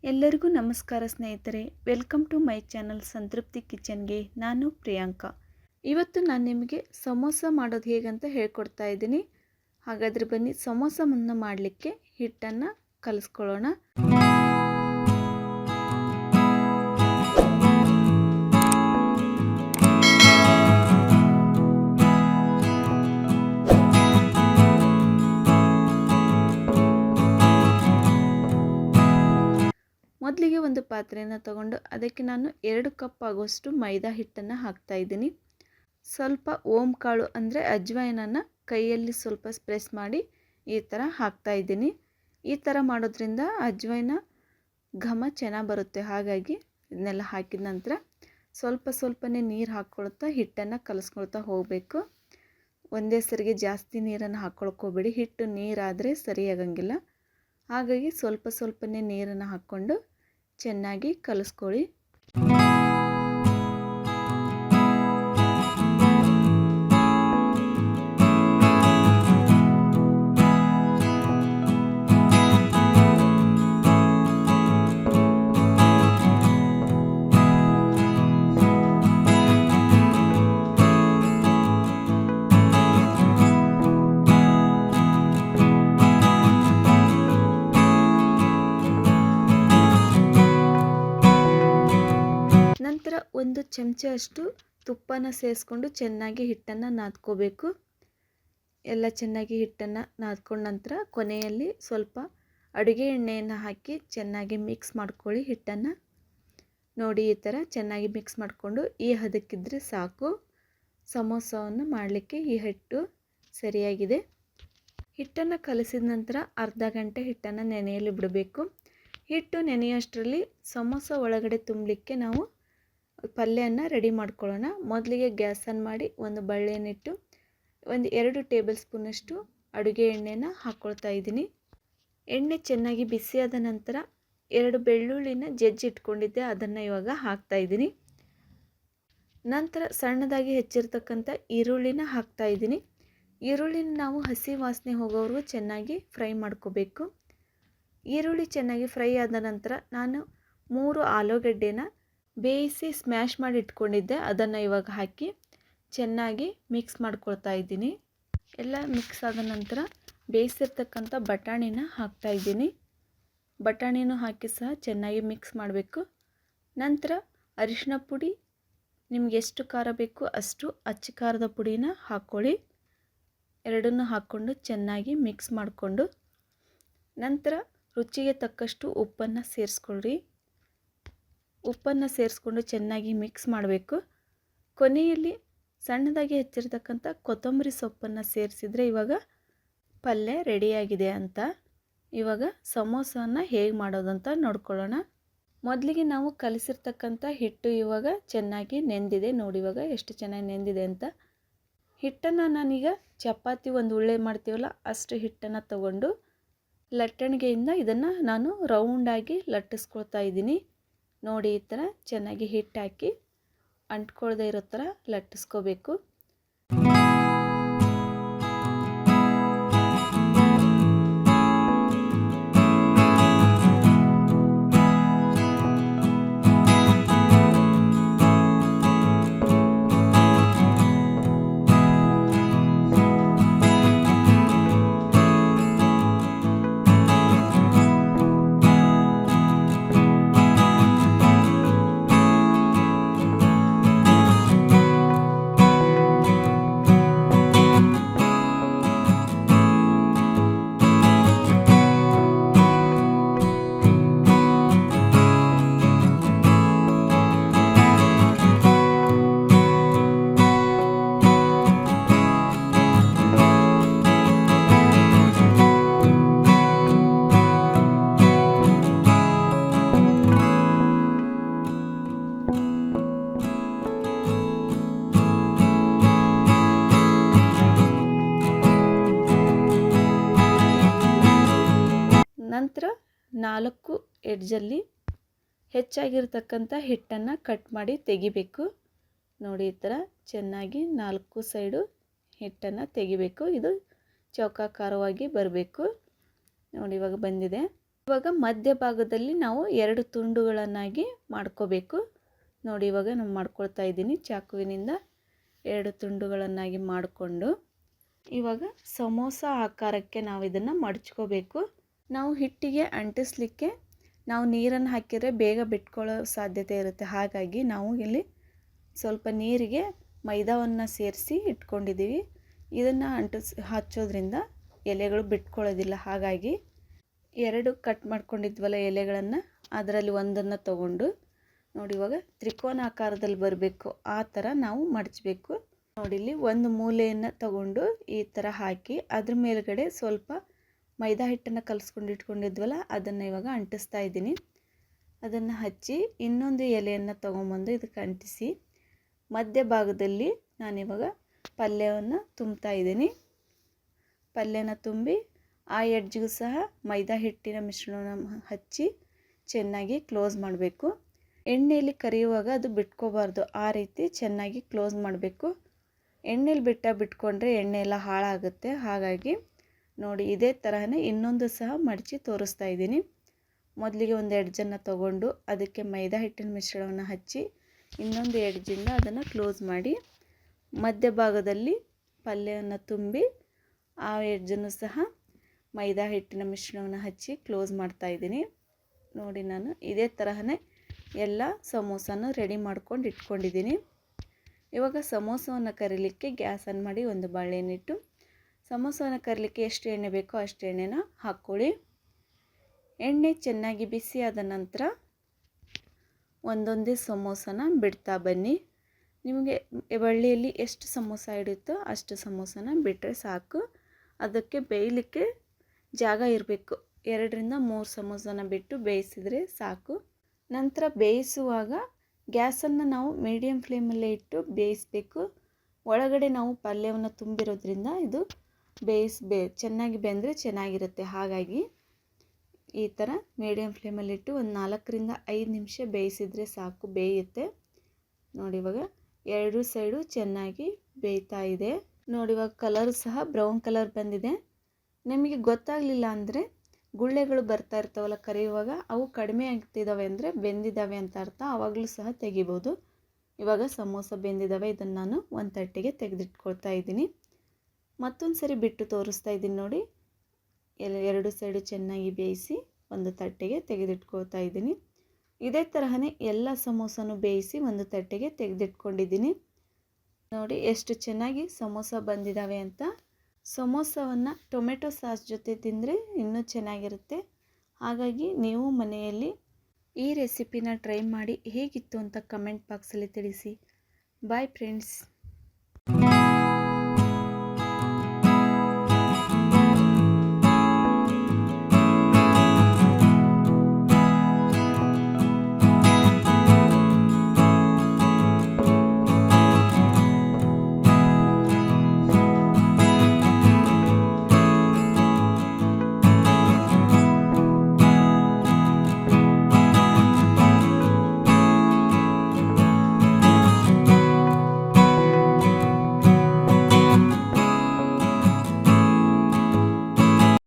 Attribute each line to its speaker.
Speaker 1: ಎಲ್ಲರಿಗೂ ನಮಸ್ಕಾರ ಸ್ನೇಹಿತರೆ, ವೆಲ್ಕಮ್ ಟು ಮೈ ಚಾನಲ್ ಸಂತೃಪ್ತಿ ಕಿಚನ್ಗೆ. ನಾನು ಪ್ರಿಯಾಂಕಾ. ಇವತ್ತು ನಾನು ನಿಮಗೆ ಸಮೋಸ ಮಾಡೋದು ಹೇಗಂತ ಹೇಳ್ಕೊಡ್ತಾ ಇದ್ದೀನಿ. ಹಾಗಾದರೆ ಬನ್ನಿ ಸಮೋಸವನ್ನು ಮಾಡಲಿಕ್ಕೆ ಹಿಟ್ಟನ್ನು ಕಲಿಸ್ಕೊಳ್ಳೋಣ. ಮೊದಲಿಗೆ ಒಂದು ಪಾತ್ರೆಯನ್ನು ತಗೊಂಡು ಅದಕ್ಕೆ ನಾನು 2 ಕಪ್ ಆಗುವಷ್ಟು ಮೈದಾ ಹಿಟ್ಟನ್ನು ಹಾಕ್ತಾ ಇದ್ದೀನಿ. ಸ್ವಲ್ಪ ಓಂ ಕಾಳು ಅಂದರೆ ಅಜ್ವಾಯಿನನ್ನು ಕೈಯಲ್ಲಿ ಸ್ವಲ್ಪ ಪ್ರೆಸ್ ಮಾಡಿ ಈ ಥರ ಹಾಕ್ತಾ ಇದ್ದೀನಿ. ಈ ಥರ ಮಾಡೋದ್ರಿಂದ ಅಜ್ವಾಯಿನ ಘಮ ಚೆನ್ನಾಗಿ ಬರುತ್ತೆ. ಹಾಗಾಗಿ ಇದನ್ನೆಲ್ಲ ಹಾಕಿದ ನಂತರ ಸ್ವಲ್ಪನೇ ನೀರು ಹಾಕ್ಕೊಳ್ತಾ ಹಿಟ್ಟನ್ನು ಕಲಿಸ್ಕೊಳ್ತಾ ಹೋಗಬೇಕು. ಒಂದೇ ಸರಿಗೆ ಜಾಸ್ತಿ ನೀರನ್ನು ಹಾಕ್ಕೊಳ್ಕೋಬೇಡಿ, ಹಿಟ್ಟು ನೀರಾದರೆ ಸರಿಯಾಗಂಗಿಲ್ಲ. ಹಾಗಾಗಿ ಸ್ವಲ್ಪನೇ ನೀರನ್ನು ಹಾಕ್ಕೊಂಡು ಚೆನ್ನಾಗಿ ಕಲಿಸ್ಕೊಳ್ಳಿ. ನಂತರ 1 ಚಮಚಷ್ಟು ತುಪ್ಪನ ಸೇರಿಸ್ಕೊಂಡು ಚೆನ್ನಾಗಿ ಹಿಟ್ಟನ್ನು ನಾದ್ಕೋಬೇಕು. ಎಲ್ಲ ಚೆನ್ನಾಗಿ ಹಿಟ್ಟನ್ನು ನಾದ್ಕೊಂಡ ನಂತರ ಕೊನೆಯಲ್ಲಿ ಸ್ವಲ್ಪ ಅಡುಗೆ ಎಣ್ಣೆಯನ್ನು ಹಾಕಿ ಚೆನ್ನಾಗಿ ಮಿಕ್ಸ್ ಮಾಡ್ಕೊಳ್ಳಿ. ಹಿಟ್ಟನ್ನು ನೋಡಿ ಈ ಥರ ಚೆನ್ನಾಗಿ ಮಿಕ್ಸ್ ಮಾಡಿಕೊಂಡು ಈ ಹದಕ್ಕಿದ್ರೆ ಸಾಕು. ಸಮೋಸವನ್ನು ಮಾಡಲಿಕ್ಕೆ ಈ ಹಿಟ್ಟು ಸರಿಯಾಗಿದೆ. ಹಿಟ್ಟನ್ನು ಕಲಸಿದ ನಂತರ ಅರ್ಧ ಗಂಟೆ ಹಿಟ್ಟನ್ನು ನೆನೆಯಲು ಬಿಡಬೇಕು. ಹಿಟ್ಟು ನೆನೆಯೋಷ್ಟರಲ್ಲಿ ಸಮೋಸ ಒಳಗಡೆ ತುಂಬಲಿಕ್ಕೆ ನಾವು ಪಲ್ಯವನ್ನು ರೆಡಿ ಮಾಡ್ಕೊಳ್ಳೋಣ. ಮೊದಲಿಗೆ ಗ್ಯಾಸ್ ಆನ್ ಮಾಡಿ ಒಂದು ಬಳ್ಳಿಯನ್ನಿಟ್ಟು 2 ಟೇಬಲ್ ಸ್ಪೂನಷ್ಟು ಅಡುಗೆ ಎಣ್ಣೆನ ಹಾಕ್ಕೊಳ್ತಾ ಇದ್ದೀನಿ. ಎಣ್ಣೆ ಚೆನ್ನಾಗಿ ಬಿಸಿಯಾದ ನಂತರ 2 ಬೆಳ್ಳುಳ್ಳಿನ ಜಜ್ಜಿಟ್ಕೊಂಡಿದ್ದೆ, ಅದನ್ನು ಇವಾಗ ಹಾಕ್ತಾ ಇದ್ದೀನಿ. ನಂತರ ಸಣ್ಣದಾಗಿ ಹೆಚ್ಚಿರ್ತಕ್ಕಂಥ ಈರುಳ್ಳಿನ ಹಾಕ್ತಾ ಇದ್ದೀನಿ. ಈರುಳ್ಳಿನ ನಾವು ಹಸಿ ವಾಸನೆ ಹೋಗೋವರೆಗೂ ಚೆನ್ನಾಗಿ ಫ್ರೈ ಮಾಡ್ಕೋಬೇಕು. ಈರುಳ್ಳಿ ಚೆನ್ನಾಗಿ ಫ್ರೈ ಆದ ನಂತರ ನಾನು 3 ಆಲೂಗಡ್ಡೆನ ಬೇಯಿಸಿ ಸ್ಮ್ಯಾಶ್ ಮಾಡಿ ಇಟ್ಕೊಂಡಿದ್ದೆ, ಅದನ್ನು ಇವಾಗ ಹಾಕಿ ಚೆನ್ನಾಗಿ ಮಿಕ್ಸ್ ಮಾಡ್ಕೊಳ್ತಾ ಇದ್ದೀನಿ. ಎಲ್ಲ ಮಿಕ್ಸ್ ಆದ ನಂತರ ಬೇಯಿಸಿರ್ತಕ್ಕಂಥ ಬಟಾಣಿನ ಹಾಕ್ತಾ ಇದ್ದೀನಿ. ಬಟಾಣಿನೂ ಹಾಕಿ ಸಹ ಚೆನ್ನಾಗಿ ಮಿಕ್ಸ್ ಮಾಡಬೇಕು. ನಂತರ ಅರಿಶಿನ ಪುಡಿ, ನಿಮ್ಗೆ ಎಷ್ಟು ಖಾರ ಬೇಕು ಅಷ್ಟು ಅಚ್ಚ ಖಾರದ ಪುಡಿನ ಹಾಕ್ಕೊಳ್ಳಿ. ಎರಡನ್ನೂ ಹಾಕ್ಕೊಂಡು ಚೆನ್ನಾಗಿ ಮಿಕ್ಸ್ ಮಾಡಿಕೊಂಡು ನಂತರ ರುಚಿಗೆ ತಕ್ಕಷ್ಟು ಉಪ್ಪನ್ನು ಸೇರಿಸ್ಕೊಳ್ರಿ. ಉಪ್ಪನ್ನು ಸೇರಿಸ್ಕೊಂಡು ಚೆನ್ನಾಗಿ ಮಿಕ್ಸ್ ಮಾಡಬೇಕು. ಕೊನೆಯಲ್ಲಿ ಸಣ್ಣದಾಗಿ ಹೆಚ್ಚಿರ್ತಕ್ಕಂಥ ಕೊತ್ತಂಬರಿ ಸೊಪ್ಪನ್ನು ಸೇರಿಸಿದರೆ ಇವಾಗ ಪಲ್ಯ ರೆಡಿಯಾಗಿದೆ ಅಂತ. ಇವಾಗ ಸಮೋಸವನ್ನು ಹೇಗೆ ಮಾಡೋದು ಅಂತ ನೋಡ್ಕೊಳ್ಳೋಣ. ಮೊದಲಿಗೆ ನಾವು ಕಲಿಸಿರ್ತಕ್ಕಂಥ ಹಿಟ್ಟು ಇವಾಗ ಚೆನ್ನಾಗಿ ನೆಂದಿದೆ. ನೋಡಿ ಇವಾಗ ಎಷ್ಟು ಚೆನ್ನಾಗಿ ನೆಂದಿದೆ ಅಂತ. ಹಿಟ್ಟನ್ನು ನಾನೀಗ ಚಪಾತಿ ಒಂದು ಉಳ್ಳೆ ಮಾಡ್ತೀವಲ್ಲ ಅಷ್ಟು ಹಿಟ್ಟನ್ನು ತಗೊಂಡು ಲಟ್ಟಣಿಗೆಯಿಂದ ಇದನ್ನು ನಾನು ರೌಂಡಾಗಿ ಲಟ್ಟಿಸ್ಕೊಳ್ತಾ ಇದ್ದೀನಿ. ನೋಡಿ ಈ ಥರ ಚೆನ್ನಾಗಿ ಹಿಟ್ಟು ಹಾಕಿ ಅಂಟ್ಕೊಳ್ಳದೆ ಇರೋ ಥರ ಲಟ್ಟಿಸ್ಕೋಬೇಕು. ನಂತರ 4 ಎಡ್ಜಲ್ಲಿ ಹೆಚ್ಚಾಗಿರ್ತಕ್ಕಂಥ ಹಿಟ್ಟನ್ನು ಕಟ್ ಮಾಡಿ ತೆಗಿಬೇಕು. ನೋಡಿ ಈ ಥರ ಚೆನ್ನಾಗಿ 4 ಸೈಡು ಹಿಟ್ಟನ್ನು ತೆಗಿಬೇಕು. ಇದು ಚೌಕಾಕಾರವಾಗಿ ಬರಬೇಕು. ನೋಡಿ ಇವಾಗ ಬಂದಿದೆ. ಇವಾಗ ಮಧ್ಯಭಾಗದಲ್ಲಿ ನಾವು 2 ತುಂಡುಗಳನ್ನಾಗಿ ಮಾಡ್ಕೋಬೇಕು. ನೋಡಿ ಇವಾಗ ನಾನು ಮಾಡ್ಕೊಳ್ತಾ ಇದ್ದೀನಿ. ಚಾಕುವಿನಿಂದ 2 ತುಂಡುಗಳನ್ನಾಗಿ ಮಾಡಿಕೊಂಡು ಇವಾಗ ಸಮೋಸ ಆಕಾರಕ್ಕೆ ನಾವು ಇದನ್ನು ಮಡಚ್ಕೋಬೇಕು. ನಾವು ಹಿಟ್ಟಿಗೆ ಅಂಟಿಸ್ಲಿಕ್ಕೆ ನಾವು ನೀರನ್ನು ಹಾಕಿದರೆ ಬೇಗ ಬಿಟ್ಕೊಳ್ಳೋ ಸಾಧ್ಯತೆ ಇರುತ್ತೆ. ಹಾಗಾಗಿ ನಾವು ಇಲ್ಲಿ ಸ್ವಲ್ಪ ನೀರಿಗೆ ಮೈದಾವನ್ನು ಸೇರಿಸಿ ಇಟ್ಕೊಂಡಿದ್ದೀವಿ. ಇದನ್ನು ಹಚ್ಚೋದ್ರಿಂದ ಎಲೆಗಳು ಬಿಟ್ಕೊಳ್ಳೋದಿಲ್ಲ. ಹಾಗಾಗಿ 2 ಕಟ್ ಮಾಡ್ಕೊಂಡಿದ್ವಲ್ಲ ಎಲೆಗಳನ್ನು, ಅದರಲ್ಲಿ ಒಂದನ್ನು ತಗೊಂಡು ನೋಡಿ ಇವಾಗ ತ್ರಿಕೋನ ಆಕಾರದಲ್ಲಿ ಬರಬೇಕು. ಆ ಥರ ನಾವು ಮಡಚಬೇಕು. ನೋಡಿ ಇಲ್ಲಿ ಒಂದು ಮೂಲೆಯನ್ನು ತಗೊಂಡು ಈ ಥರ ಹಾಕಿ ಅದ್ರ ಮೇಲ್ಗಡೆ ಸ್ವಲ್ಪ ಮೈದಾ ಹಿಟ್ಟನ್ನು ಕಲಿಸ್ಕೊಂಡು ಇಟ್ಕೊಂಡಿದ್ವಲ್ಲ ಅದನ್ನು ಇವಾಗ ಅಂಟಿಸ್ತಾ ಇದ್ದೀನಿ. ಅದನ್ನು ಹಚ್ಚಿ ಇನ್ನೊಂದು ಎಲೆಯನ್ನು ತೊಗೊಂಬಂದು ಇದಕ್ಕೆ ಅಂಟಿಸಿ ಮಧ್ಯಭಾಗದಲ್ಲಿ ನಾನಿವಾಗ ಪಲ್ಯವನ್ನು ತುಂಬ್ತಾ ಇದ್ದೀನಿ. ಪಲ್ಯನ ತುಂಬಿ ಆ ಎಡ್ಜ್ಗೂ ಸಹ ಮೈದಾ ಹಿಟ್ಟಿನ ಮಿಶ್ರಣವನ್ನು ಹಚ್ಚಿ ಚೆನ್ನಾಗಿ ಕ್ಲೋಸ್ ಮಾಡಬೇಕು. ಎಣ್ಣೆಯಲ್ಲಿ ಕರಿಯುವಾಗ ಅದು ಬಿಟ್ಕೋಬಾರ್ದು. ಆ ರೀತಿ ಚೆನ್ನಾಗಿ ಕ್ಲೋಸ್ ಮಾಡಬೇಕು. ಎಣ್ಣೆಲಿ ಬಿಟ್ಕೊಂಡ್ರೆ ಎಣ್ಣೆ ಎಲ್ಲ ಹಾಳಾಗುತ್ತೆ. ಹಾಗಾಗಿ ನೋಡಿ ಇದೇ ತರಹನೇ ಇನ್ನೊಂದು ಸಹ ಮಡಚಿ ತೋರಿಸ್ತಾ ಇದ್ದೀನಿ. ಮೊದಲಿಗೆ ಒಂದು ಎಡ್ಜನ್ನು ತಗೊಂಡು ಅದಕ್ಕೆ ಮೈದಾ ಹಿಟ್ಟಿನ ಮಿಶ್ರಣವನ್ನು ಹಚ್ಚಿ ಇನ್ನೊಂದು ಎಡ್ಜಿಂದ ಅದನ್ನು ಕ್ಲೋಸ್ ಮಾಡಿ ಮಧ್ಯಭಾಗದಲ್ಲಿ ಪಲ್ಯವನ್ನು ತುಂಬಿ ಆ ಎಡ್ಜನ್ನು ಸಹ ಮೈದಾ ಹಿಟ್ಟಿನ ಮಿಶ್ರಣವನ್ನು ಹಚ್ಚಿ ಕ್ಲೋಸ್ ಮಾಡ್ತಾ ಇದ್ದೀನಿ. ನೋಡಿ ನಾನು ಇದೇ ತರಹನೇ ಎಲ್ಲ ಸಮೋಸನ ರೆಡಿ ಮಾಡ್ಕೊಂಡು ಇಟ್ಕೊಂಡಿದ್ದೀನಿ. ಇವಾಗ ಸಮೋಸವನ್ನು ಕರಿಲಿಕ್ಕೆ ಗ್ಯಾಸ್ ಆನ್ ಮಾಡಿ ಒಂದು ಬಾಳೆಹಣ್ಣಿಟ್ಟು ಸಮೋಸವನ್ನು ಕರಿಲಿಕ್ಕೆ ಎಷ್ಟು ಎಣ್ಣೆ ಬೇಕೋ ಅಷ್ಟು ಎಣ್ಣೆನ ಹಾಕ್ಕೊಳ್ಳಿ. ಎಣ್ಣೆ ಚೆನ್ನಾಗಿ ಬಿಸಿಯಾದ ನಂತರ ಒಂದೊಂದೇ ಸಮೋಸನ ಬಿಡ್ತಾ ಬನ್ನಿ. ನಿಮಗೆ ಬಳ್ಳಿಯಲ್ಲಿ ಎಷ್ಟು ಸಮೋಸ ಹಿಡಿಯುತ್ತೋ ಅಷ್ಟು ಸಮೋಸನ ಬಿಟ್ಟರೆ ಸಾಕು. ಅದಕ್ಕೆ ಬೇಯಲಿಕ್ಕೆ ಜಾಗ ಇರಬೇಕು. 2ರಿಂದ 3 ಸಮೋಸನ ಬಿಟ್ಟು ಬೇಯಿಸಿದರೆ ಸಾಕು. ನಂತರ ಬೇಯಿಸುವಾಗ ಗ್ಯಾಸನ್ನು ನಾವು ಮೀಡಿಯಮ್ ಫ್ಲೇಮಲ್ಲೇ ಇಟ್ಟು ಬೇಯಿಸಬೇಕು. ಒಳಗಡೆ ನಾವು ಪಲ್ಯವನ್ನು ತುಂಬಿರೋದ್ರಿಂದ ಇದು ಚೆನ್ನಾಗಿ ಬೆಂದರೆ ಚೆನ್ನಾಗಿರುತ್ತೆ. ಹಾಗಾಗಿ ಈ ಥರ ಮೀಡಿಯಮ್ ಫ್ಲೇಮಲ್ಲಿಟ್ಟು ಒಂದು 4ರಿಂದ 5 ನಿಮಿಷ ಬೇಯಿಸಿದರೆ ಸಾಕು, ಬೇಯುತ್ತೆ. ನೋಡಿ ಇವಾಗ 2 ಸೈಡು ಚೆನ್ನಾಗಿ ಬೇಯ್ತಾ ಇದೆ. ನೋಡಿ ಇವಾಗ ಕಲರು ಸಹ ಬ್ರೌನ್ ಕಲರ್ ಬಂದಿದೆ. ನಿಮಗೆ ಗೊತ್ತಾಗಲಿಲ್ಲ ಅಂದರೆ ಗುಳ್ಳೆಗಳು ಬರ್ತಾ ಇರ್ತಾವಲ್ಲ ಕರಿಯುವಾಗ, ಅವು ಕಡಿಮೆ ಆಗ್ತಿದ್ದಾವೆ ಅಂದರೆ ಬೆಂದಿದ್ದಾವೆ ಅಂತ ಅರ್ಥ. ಆವಾಗಲೂ ಸಹ ತೆಗಿಬೋದು. ಇವಾಗ ಸಮೋಸ ಬೆಂದಿದ್ದಾವೆ. ಇದನ್ನು ನಾನು ಒಂದು ತಟ್ಟೆಗೆ ತೆಗೆದಿಟ್ಕೊಳ್ತಾ ಇದ್ದೀನಿ. ಮತ್ತೊಂದು ಸರಿ ಬಿಟ್ಟು ತೋರಿಸ್ತಾ ಇದ್ದೀನಿ. ನೋಡಿ 2 ಸೈಡು ಚೆನ್ನಾಗಿ ಬೇಯಿಸಿ ಒಂದು ತಟ್ಟೆಗೆ ತೆಗೆದಿಟ್ಕೊಳ್ತಾ ಇದ್ದೀನಿ. ಇದೇ ತರಹನೇ ಎಲ್ಲ ಸಮೋಸನೂ ಬೇಯಿಸಿ ಒಂದು ತಟ್ಟೆಗೆ ತೆಗೆದಿಟ್ಕೊಂಡಿದ್ದೀನಿ. ನೋಡಿ ಎಷ್ಟು ಚೆನ್ನಾಗಿ ಸಮೋಸ ಬಂದಿದ್ದಾವೆ ಅಂತ. ಸಮೋಸವನ್ನು ಟೊಮೆಟೊ ಸಾಸ್ ಜೊತೆ ತಿಂದರೆ ಇನ್ನೂ ಚೆನ್ನಾಗಿರುತ್ತೆ. ಹಾಗಾಗಿ ನೀವು ಮನೆಯಲ್ಲಿ ಈ ರೆಸಿಪಿನ ಟ್ರೈ ಮಾಡಿ ಹೇಗಿತ್ತು ಅಂತ ಕಮೆಂಟ್ ಬಾಕ್ಸಲ್ಲಿ ತಿಳಿಸಿ. Bye friends.